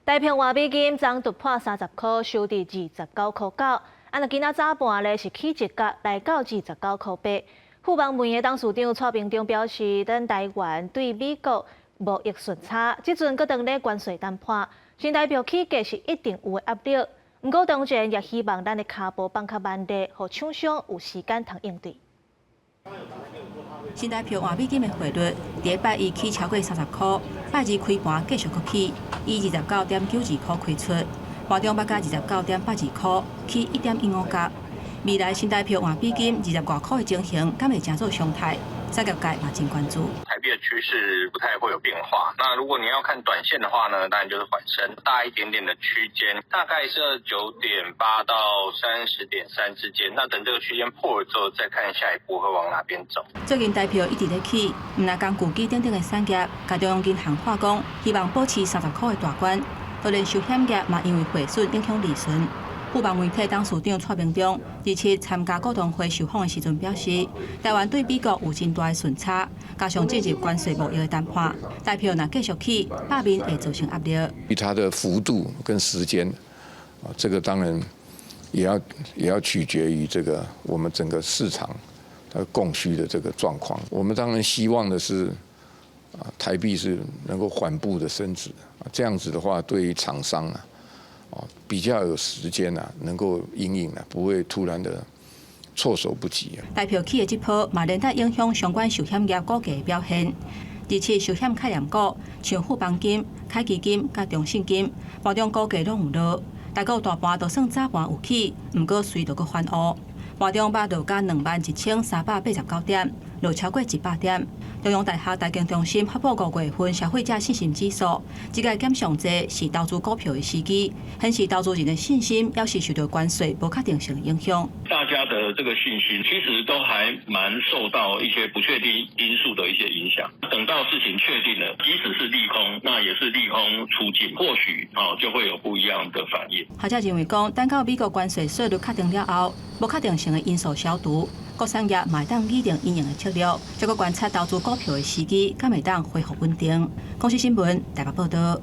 台票换美金昨突破30块，收伫29块9。若今仔早盘咧是起一角来到29块8。富邦煤的董事长蔡明忠表示，等台湾对美国贸易顺差，即阵搁当咧关税谈判，新台票起价是一定有的压力。不过当然也希望咱的脚步放较慢点，互厂商有时间通应对。新台票换美金的汇率，第拜一起超过30块，拜二开盘继续搁起，以29.92块开出，盘中要加29.82块，起1.15角。未来新台票换美金20外块的情形，敢会成做常态？产业界嘛真关注。台币的趋势不太会有变化。那如果你要看短线的话呢，当然就是缓升，大一点点的区间，大概是29.8到30.3之间。那等这个区间破了之后，再看下一步会往哪边走。最近台票一直在起，唔但讲具基等等的产业，甲中央银行化工希望保持30块的大关，就连寿险业嘛因为汇损影响利润。富邦媒体董事长蔡明忠27参加股东会受访的时阵表示，台湾对美国有真大的顺差，加上进入关税贸易的谈判，台票若继续起，下面会造成压力。它的幅度跟时间，这个当然也要取决于这个我们整个市场它供需的这个状况。我们当然希望的是，台币是能够缓步的升值，这样子的话，对于厂商啊。比较有时间能够因应不会突然的措手不及。台票起的这波嘛，连带影响相关寿险业股价的表现。27寿险概念股，像富邦金、凯基金、甲中信金，盘中股价拢有落，台股大盘就算早盘有起，不过随着个反乌，盘中把落加21389点，落超过100点。中央大学财经中心发布5月份消费者信心指数，这个减上济是投资股票的时机，显示投资人的信心要是受到关税不确定性的影响。大家的这个信心其实都还蛮受到一些不确定因素的一些影响。等到事情确定了，即使是利空，那也是利空出尽，或许就会有不一样的反应。学者认为讲，等到美国关税税率确定了后，不确定性的因素消除。各产业嘛会当拟定应用的策略，再搁观察投资股票的时机，敢会当恢复稳定。公司新闻台北报道。